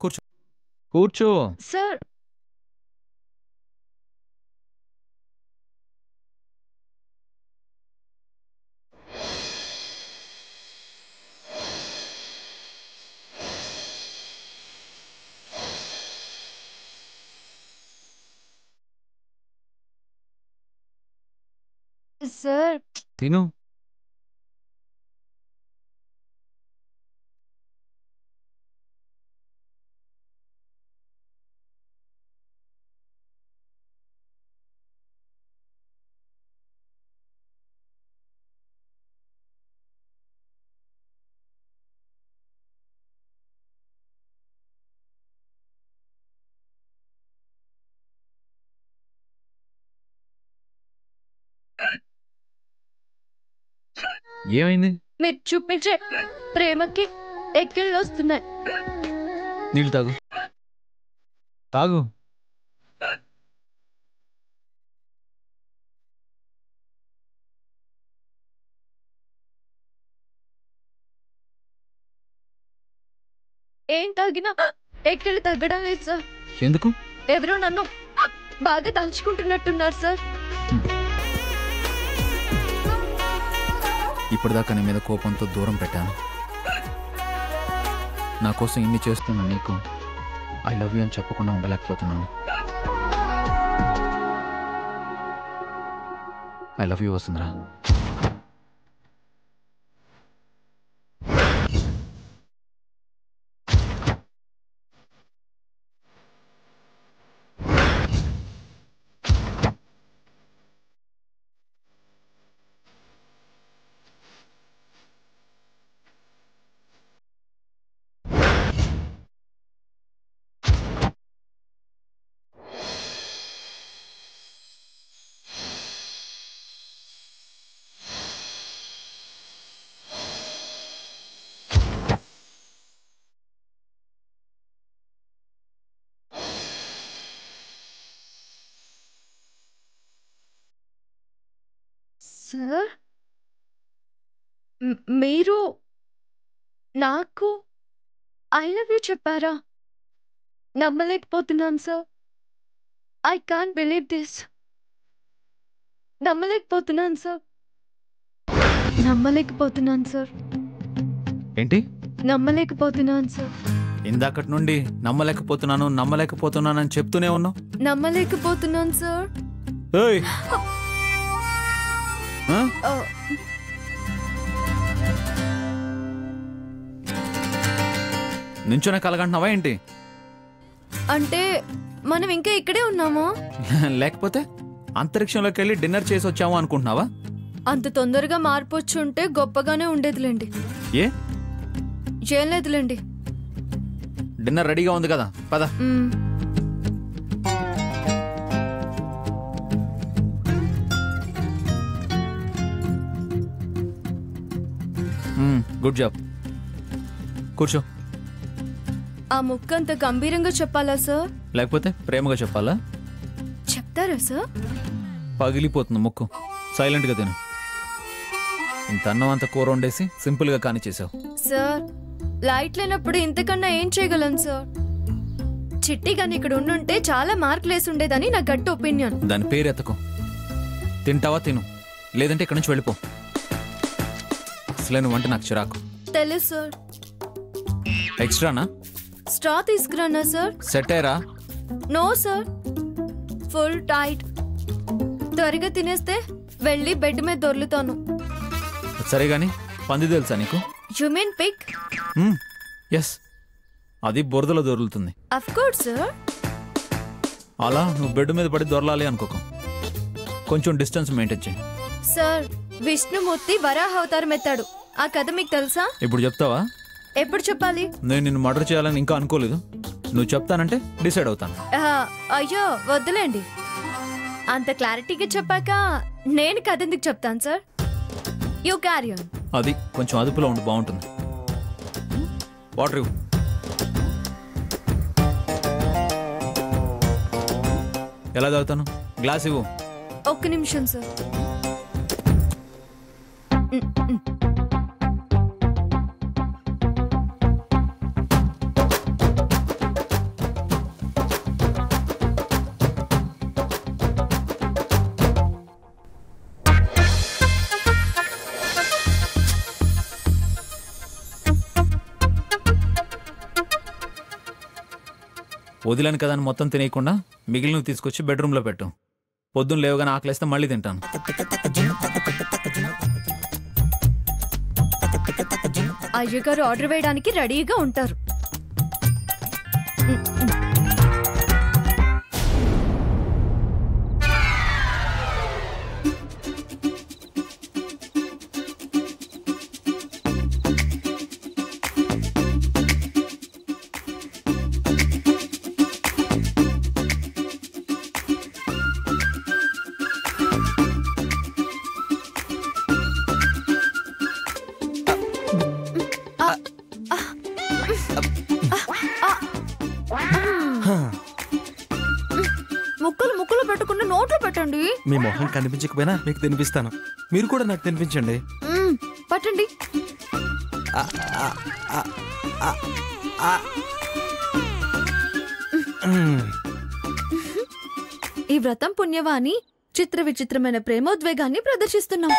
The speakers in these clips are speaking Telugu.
కూర్చో కూర్చో. సార్ సార్ తిను. ఏమైంది? మీరు చూపించే ప్రేమకి ఎక్కిళ్ళు వస్తున్నాయి. నీళ్ళు తాగు. తాగు. ఏం తాగినా ఎక్కిళ్ళు తగ్గడం లేదు సార్. ఎందుకు? ఎవరో నన్ను బాగా తలుచుకుంటున్నట్టున్నారు సార్. ఇప్పటిదాకా నీ మీద కోపంతో దూరం పెట్టాను. నా కోసం ఇన్ని చేస్తున్నా నీకు ఐ లవ్ యూ అని చెప్పకుండా ఉండలేకపోతున్నాను. I love you Vasundhara. Sir మీరు నాకు ఐ లవ్ యూ చెప్పారా? నమ్మలేకపోతున్నాను sir. I can't believe this. నమ్మలేకపోతున్నాను సార్. నమ్మలేకపోతున్నాను సార్. ఏంటి? నమ్మలేకపోతున్నాను సార్. ఇందాకటి నుండి నమ్మలేకపోతున్నాను అని చెప్తూనే ఉన్నావు. నమ్మలేకపోతున్నాను సార్. ఏయ్! నుంచోనే కలగంటున్నావా ఏంటి? అంటే మనం ఇంకా ఇక్కడే ఉన్నాము. లేకపోతే అంతరిక్షంలోకి వెళ్ళి డిన్నర్ చేసి వచ్చాము అనుకుంటున్నావా? అంత తొందరగా మార్పు వచ్చి ఉంటే గొప్పగానే ఉండేదిలేండి. ఏ? చేయలేదులేండి. డిన్నర్ రెడీగా ఉంది కదా, పద. Good job. కూర్చో. ఆ ముక్క అంత గంభీరంగా చెప్పాలా సార్? లేకపోతే ప్రేమగా చెప్పాలా? చెప్తారా సార్? పగిలిపోతుంది ముక్కు. సైలెంట్గా తిను. ఇంత అన్నం అంత కూర వండేసి సింపుల్గా కాని చేసావు. సార్ లైట్ లేనప్పుడు ఇంతకన్నా ఏం చేయగలను సార్? చిట్టి గాని ఇక్కడ ఉండుంటే చాలా మార్కులు వేసి ఉండేదని నా గట్టి ఒపీనియన్. దాని పేరు ఎత్తకు. తింటావా తిను, లేదంటే ఇక్కడ నుంచి వెళ్ళిపో. అసలే నువ్వంటే నాకు చిరాకు. తెలుసు సార్. ఎక్స్ట్రానా? స్ట్రా తీసుకురానా సార్? సెట్ అయ్యరా? No sir, full tight. త్వరగా తినేస్తే వెళ్ళి బెడ్ మీద దొర్లుతాను. సరే గాని పంది తెలుసా నీకు? You mean Pig? ఎస్, అది బురదలో దొరుకుతుంది. Of course sir. అలా నువ్వు బెడ్ మీద పడి దొరలాలి అనుకోకు. కొంచెం డిస్టెన్స్ మెయింటైన్ చేయి. సార్ విష్ణుమూర్తి వరాహ అవతారం ఎత్తాడు. ఆ కథ మీకు తెలుసా? ఇప్పుడు చెప్తావా? ఎప్పుడు చెప్పాలి? నేను నిన్ను మర్డర్ చేయాలని ఇంకా అనుకోలేదు. నువ్వు చెప్తానంటే డిసైడ్ అవుతాను. అయ్యో వద్దులేండి. అంత క్లారిటీగా చెప్పాక నేను కథ ఎందుకు చెప్తాను సార్? You carry on. అది కొంచెం అదుపులో ఉండి బాగుంటుంది. వాటర్ ఇవ్వు. ఎలా తాగుతాను? గ్లాస్ ఇవ్వు. ఒక్క నిమిషం సార్. వదిలేను కదా అని మొత్తం తినేయకుండా మిగిలినవి తీసుకొచ్చి బెడ్రూమ్లో పెట్టు. పొద్దున్న లేవగానే ఆకలిస్తే మళ్ళీ తింటాను. అయ్యగారు ఆర్డర్ వేయడానికి రెడీగా ఉంటారు. ముక్కలు పెట్టకుండా నోట్లో పెట్టండి. మీ మొహం కనిపించకపోయినా మీకు తినిపిస్తాను. మీరు కూడా నాకు తినిపించండి. పట్టండి. ఈ వ్రతం పుణ్యవాణి చిత్ర విచిత్రమైన ప్రేమోద్వేగాన్ని ప్రదర్శిస్తున్నాం.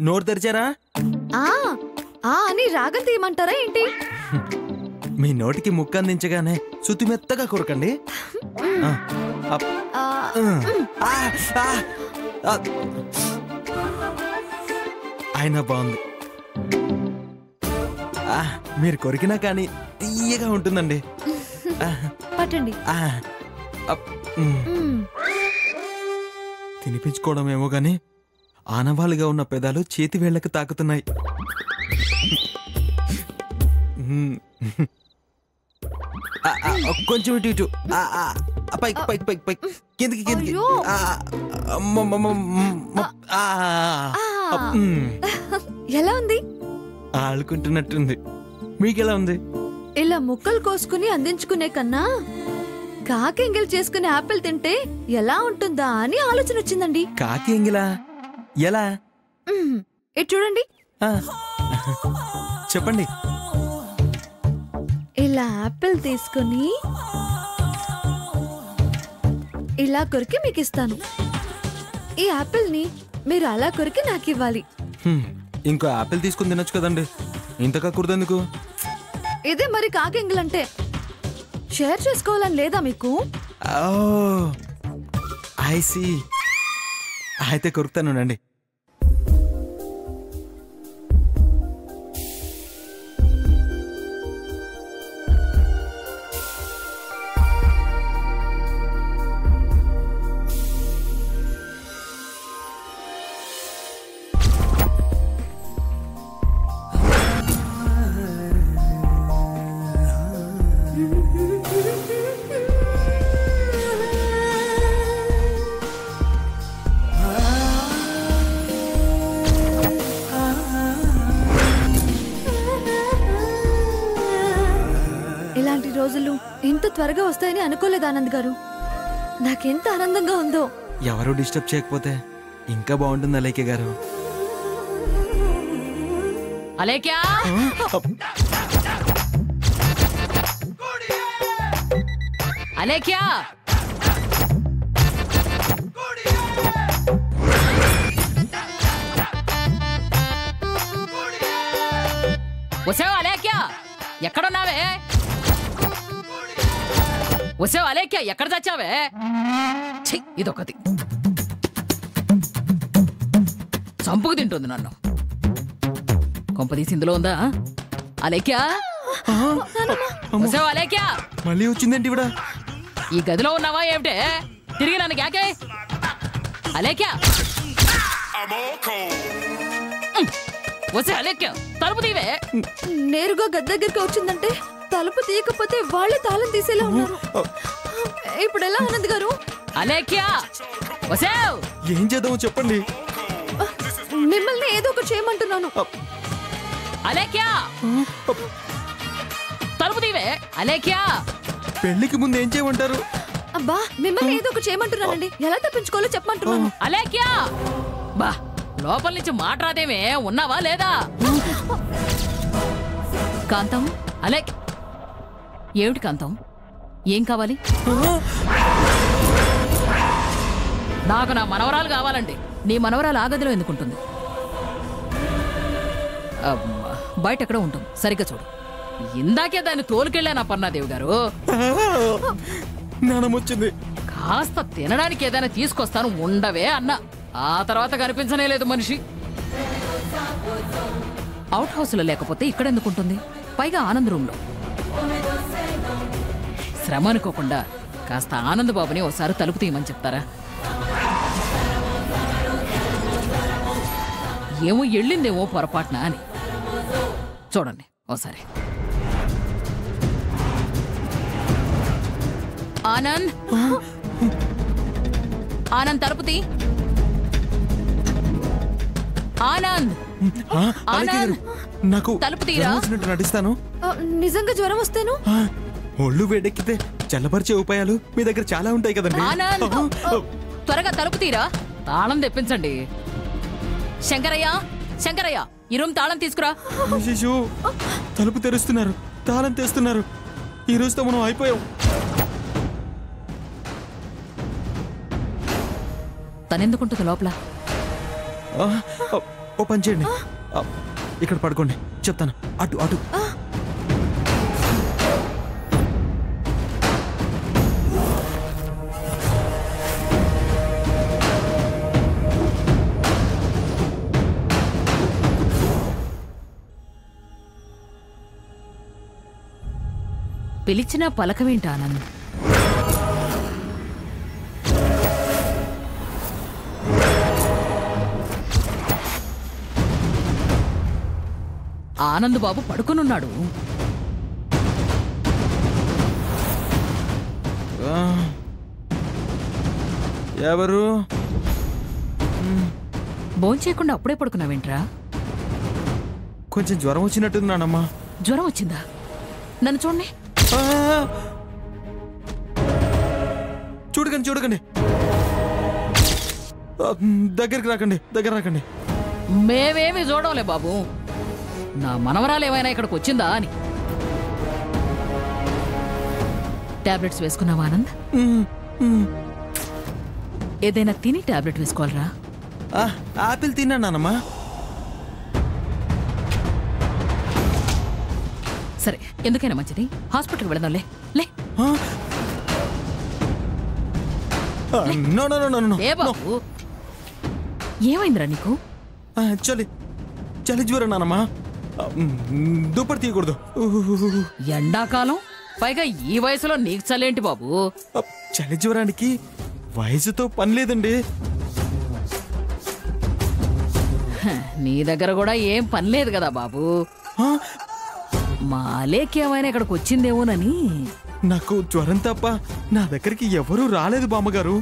నోరు తెరిచారా? అని రాగం తీయమంటారా ఏంటి? మీ నోటికి ముక్క అందించగానే సుతి మెత్తగా కొరకండి. ఆయన బాగుంది. మీరు కొరికినా కానీ తీయగా ఉంటుందండి. పట్టండి. తినిపించుకోవడం ఏమో గాని ఆనవాళ్ళుగా ఉన్న పెదాలు చేతి వేళ్లకు తాకుతున్నాయి. కొంచెం ఇటు ఇటు పైకి పైకి పైకి పైకి కిందకి కిందకి. ఎలా ఉంది? ఆడుకుంటున్నట్టుంది. మీకెలా ఉంది? ఇలా ముక్కలు కోసుకుని అందించుకునే కన్నా కాకి ఎంగిల్ చేసుకుని ఆపిల్ తింటే ఎలా ఉంటుందా అని ఆలోచన వచ్చిందండి. కాకి ఎంగిలా? ఎలా? ఇటు చూడండి. చెప్పండి. ఇలా ఆపిల్ తీసుకుని ఇలా కొరికి మీకు ఇస్తాను. ఈ ఆపిల్ ని మీరు అలా కొరికి నాకు ఇవ్వాలి. ఇంకో ఆపిల్ తీసుకుని తినొచ్చు కదండి, ఇంతగా కుర్దెందుకు? ఇదే మరి కాకింగిల్ అంటే. షేర్ చేసుకోవాలని లేదా మీకు? I see. అయితే కొరుకుతానండి. ఇలాంటి రోజులు ఇంత త్వరగా వస్తాయని అనుకోలేదు ఆనంద్ గారు. నాకెంత ఆనందంగా ఉందో. ఎవరు డిస్టర్బ్ చేయకపోతే ఇంకా బాగుంటుంది అలేఖ్య గారు. అలేఖ్య, అలేఖ్య, వసావు అలేఖ్య, ఎక్కడున్నావే? వసావు అలేఖ్య, ఎక్కడ చచ్చావే? ఇదొకటి చంపుకు తింటుంది నన్ను. కొంపదీసి ఇందులో ఉందా? అలేఖ్య, వసావు అలేఖ్య, మళ్ళీ వచ్చిందేంటి ఇవిడ? ఈ గదిలో ఉన్నావా ఏమిటే? తిరిగి నన్ను క్యాకే. అలేఖ్య, వసే అలేఖ్య, తలుపు తీవే. నేరుగా గది దగ్గరికి వచ్చిందంటే తలుపు తీయకపోతే వాళ్ళే తాళం తీసేలా ఉన్నారు. ఇప్పుడు ఎలా ఆనంద్ గారు? అలేఖ్య, వసావ్, ఏం చేద్దామో చెప్పండి. మిమ్మల్ని ఏదో ఒకటి చేయమంటున్నాను. అలేఖ్య, తలుపు తీవే. అలేఖ్య, పెళ్లికి ముందు ఏం చేయమంటారు? అబ్బా, మిమ్మల్ని ఏదో ఒకటి చేయమంటున్నానండి. ఎలా తప్పించుకోవాలో చెప్పమంటున్నాను. అలేఖ్య, బా, లోపల నుంచి మాట రాదేమే. ఉన్నావా లేదా? కాంతం, అలేఖ్య, ఏమిటి కాంతం, ఏం కావాలి? నాకు నా మనవరాలు కావాలండి. నీ మనవరాలు ఆ గదిలో ఎందుకుంటుంది? బయట ఎక్కడో ఉంటుంది, సరిగ్గా చూడు. ఇందాకే దాన్ని తోలుకెళ్ళానా పన్నాదేవి గారు. నానమొచ్చింది. కాస్త తినడానికి ఏదైనా తీసుకొస్తాను ఉండవే అన్న. ఆ తర్వాత కనిపించనే లేదు మనిషి. అవుట్ హౌస్ లో లేకపోతే ఇక్కడ ఎందుకుంటుంది, పైగా ఆనంద్ రూమ్ లో. శ్రమ అనుకోకుండా కాస్త ఆనంద్ బాబుని ఓసారి తలుపు తీయమని చెప్తారా? ఏమో వెళ్ళిందేమో పొరపాటున అని. చూడండి ఓసారి. ఆనంద్, ఆనంద్ తలుపు తీ. ఆనంద్, ఆనంద్ నాకు తలుపు తీరా. జ్వరం వచ్చినట్టు నటిస్తాను. నిజంగా జ్వరం వస్తేను ఒళ్ళు వేడెక్కితే చల్లపరిచే ఉపాయాలు మీ దగ్గర చాలా ఉంటాయి కదండి. ఆనంద్ త్వరగా తలుపు తీరా. తాళం తెప్పించండి. శంకరయ్య, శంకరయ్య ఈ రూమ్ తాళం తీసుకురా. అయ్యయ్యో, తలుపు తెరుస్తున్నారు, తాళం తెస్తున్నారు. ఈ రోజుతో మనం అయిపోయాం. తనెందుకుంటుంది లోపల? ఓ పని చేయండి, ఇక్కడ పడుకోండి, చెప్తాను. అటు అటు. పిలిచినా పలకమేంటి ఆనంద్? ఆనంద్ బాబు పడుకునున్నాడు. ఎవరు? భోంచేయకుండా అప్పుడే పడుకున్నావేంట్రా? కొంచెం జ్వరం వచ్చినట్టుంది నానమ్మా. జ్వరం వచ్చిందా? నన్ను చూడండి. చూడకండి చూడకండి, దగ్గరికి రాకండి, దగ్గర రాకండి. మేమేమి చూడలే బాబు. నా మనవరాలు ఏమైనా ఇక్కడికి వచ్చిందా అని. టాబ్లెట్స్ వేసుకున్నావా ఆనంద్? ఏదైనా తిని టాబ్లెట్ వేసుకోవాలరా? ఆపిల్ తిన్నా నానమ్మా. సరే, ఎందుకైనా మంచిది హాస్పిటల్కి వెళదాంలే. లే ఏ బాబు, ఏమైందిరా నీకు? చలి చలి జ్వరం నానమ్మా. దుప్పటి తీయకూడదు. ఎండాకాలం, పైగా ఈ వయసులో నీకు చలేంటి బాబు? చలి జ్వరానికి వయసుతో పని లేదండి. నీ దగ్గర కూడా ఏం పని లేదు కదా బాబు. మాలేకేమైనా ఇక్కడికి వచ్చిందేమోనని. నాకు జ్వరం తప్ప నా దగ్గరికి ఎవరూ రాలేదు బామ్మగారు.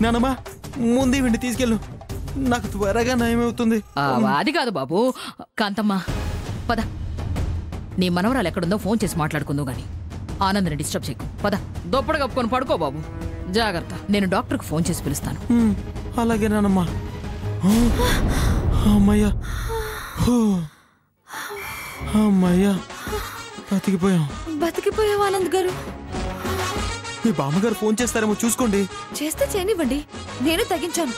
నానమ్మా, ముందే వెండి తీసుకెళ్ళు, నాకు త్వరగా నయమవుతుంది. అది కాదు బాబు. కాంతమ్మ పద, నీ మనవరాలు ఎక్కడుందో ఫోన్ చేసి మాట్లాడుకుందో గాని. ఆనంద్ని డిస్టర్బ్ చేయకు. పద, దుప్పటి కప్పుకొని పడుకో బాబు. జాగ్రత్త. నేను డాక్టర్కి ఫోన్ చేసి పిలుస్తాను. అలాగే నానమ్మా. అమ్మయ్యా, అమ్మయ్యా, బతికిపోయావు ఆనంద్ గారు. మీ బామ్మగారు ఫోన్ చేస్తారేమో చూసుకోండి. చేస్తే చేయనివ్వండి, నేను తగ్గించాను.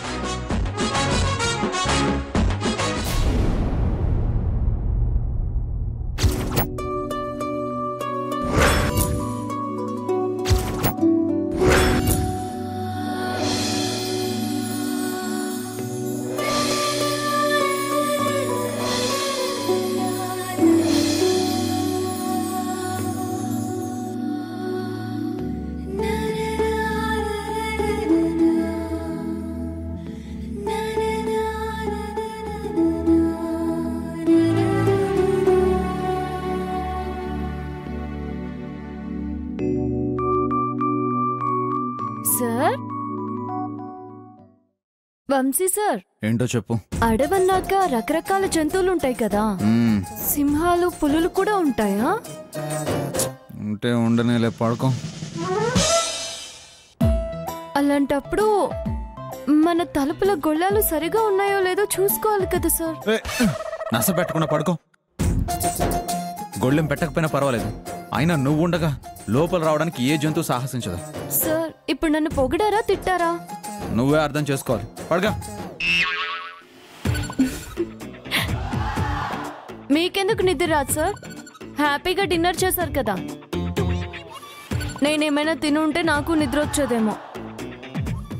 Sir, Vamshi sir. ఏంటో చెప్పు. అడవన్నాక రకరకాల జంతువులు ఉంటాయి కదా, సింహాలు, పులులు కూడా ఉంటాయా? ఉంటే ఉండనేలే, పడుకో. అలాంటప్పుడు మన తలుపుల గొళ్ళాలు సరిగా ఉన్నాయో లేదో చూసుకోవాలి కదా సార్. నస పెట్టకుండా పడుకో. గొళ్ళెం పెట్టకపోయినా పర్వాలేదు, అయినా నువ్వు ఉండగా లోపల రావడానికి ఏ జంతువు సాహసించదు. సార్, ఇప్పుడు నన్ను పొగిడారా తిట్టారా? నువ్వే అర్థం చేసుకోవాలి. పడగా. మీకెందుకు నిద్ర రాదు సార్? హ్యాపీగా డిన్నర్ చేశారు కదా. నేనేమైనా తిని ఉంటే నాకు నిద్ర వచ్చేదేమో.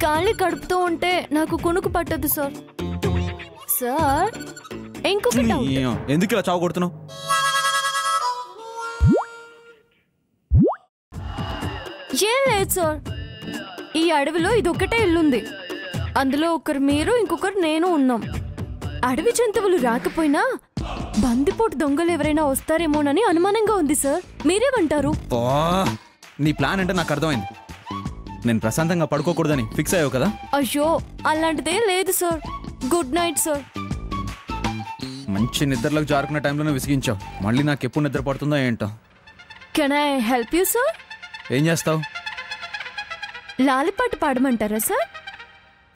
ఖాళీ కడుపుతూ ఉంటే నాకు కునుకు పట్టదు సార్. సార్ ఇంకొక డౌట్. ఎందుకు ఇలా చావు కొడుతున్నావు? ఏం లేదు సార్, ఈ అడవిలో ఇదొక్కటే ఇల్లుంది. అందులో ఒకరు మీరు, ఇంకొకరు నేను ఉన్నాం. అడవి జంతువులు రాకపోయినా బందిపోటు దొంగలు ఎవరైనా వస్తారేమోనని అనుమానంగా ఉంది సార్. మీరేమంటారు? నీ ప్లాన్ అంటే నాకు అర్థమైంది. నేను ప్రశాంతంగా పడుకోకూడదని ఫిక్స్ అయ్యావు కదా? అయ్యో అలాంటిదేం లేదు సార్. Good night sir. మంచి నిద్రలోకి జారుకునే టైంలోనే విసిగించావు. మళ్ళీ నాకు ఎప్పుడు నిద్ర పడుతుందో ఏంటో. Can I help you sir? ఏం చేస్తావు? లాలిపాట పాడమంటారా సార్?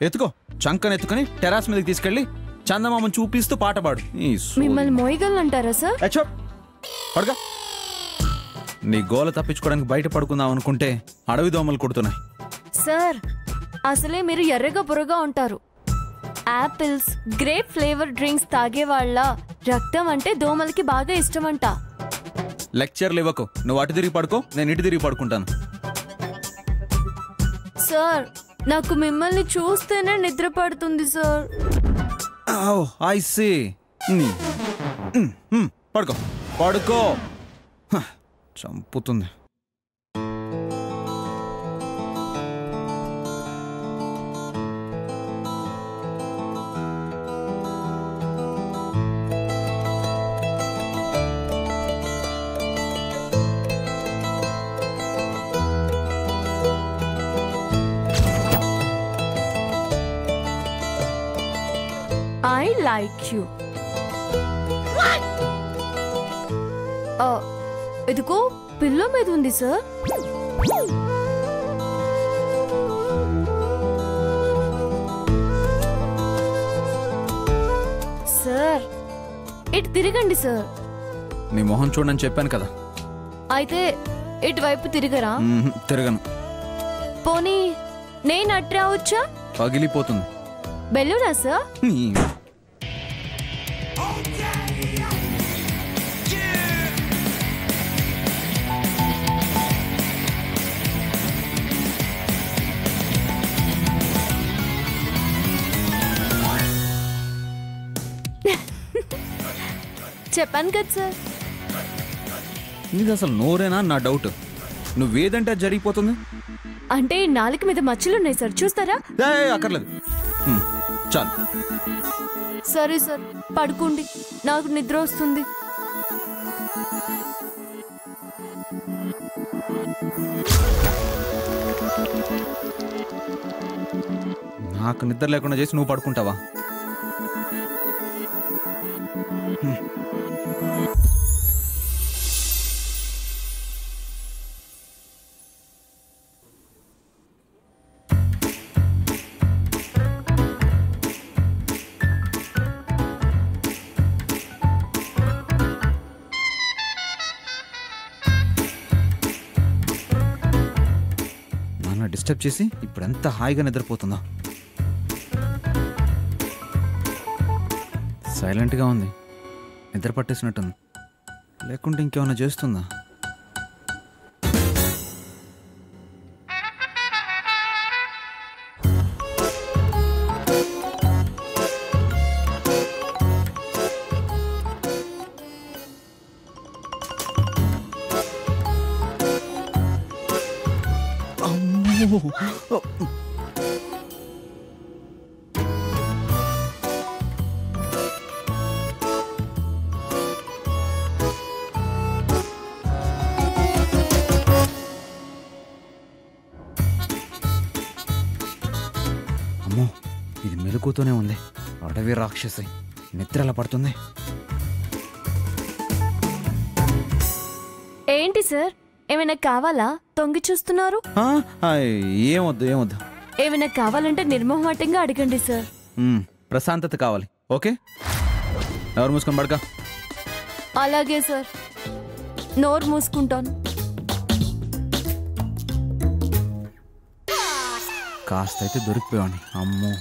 ఎత్తుకో, చంకను ఎత్తుకొని టెరాస్ మీదకి తీసుకెళ్ళి చందమామను చూపిస్తూ పాట పాడు. మిమ్మల్ని మోయగలంటారా సార్? పడగా. నీ గోల తప్పించుకోవడానికి బయట పడుకుందాం అనుకుంటే అడవి దోమలు కొడుతున్నాయి. సార్ అసలే మీరు ఎర్రగా బుర్రగా ఉంటారు. యాపిల్స్, గ్రేప్ ఫ్లేవర్ డ్రింక్స్ తాగే వాళ్ళ రక్తం అంటే దోమలకి బాగా ఇష్టమంట. లెక్చర్లు ఇవ్వకు. నువ్వు అటు తిరిగి పడుకో, నేను ఇటు తిరిగి పడుకుంటాను. సార్ నాకు మిమ్మల్ని చూస్తేనే నిద్ర పడుతుంది సార్. I see. పడుకో పడుకో. చంపుతుంది. I like you. ఇదిగో పిల్లో మీద ఉంది సార్. సార్ ఇటు తిరగండి సార్. నీ మొహం చూడని చెప్పాను కదా. అయితే ఇటువైపు తిరగరా? తిరగను. పోనీ నేను అటు రావచ్చా? పగిలిపోతుంది. బెల్లూరా సార్? చెప్పాను కదా సార్. ఇది అసలు నోరేనా నా డౌట్. నువ్వేదంటే అది జరిగిపోతుంది. అంటే నాలుక మీద మచ్చలున్నాయి సార్, చూస్తారా? అక్కర్లేదు, చాలు. సరే సార్ పడుకోండి, నాకు నిద్ర వస్తుంది. నాకు నిద్ర లేకుండా చేసి నువ్వు పడుకుంటావా? డిస్టర్బ్ చేసి ఇప్పుడు ఎంత హాయిగా నిద్రపోతుందా. సైలెంట్గా ఉంది, నిద్ర పట్టేసినట్టుంది. లేకుంటే ఇంకేమైనా చేస్తుందా? అమ్మో, ఇది మెలకుతూనే ఉంది. అడవి రాక్షసి నిద్ర ఎలా పడుతుంది. ఏంటి సార్, ఏమైనా కావాలా? తొంగి చూస్తున్నారు. ఏమొద్దు ఏమొద్దు. ఏమైనా కావాలంటే నిర్మోహమాటంగా అడగండి సార్. ప్రశాంతత కావాలి. ఓకే, ఎవరు మూసుకొని పడక. అలాగే సార్, నోరు మూసుకుంటాను. కాస్త అయితే దొరికిపోయాని. అమ్మో,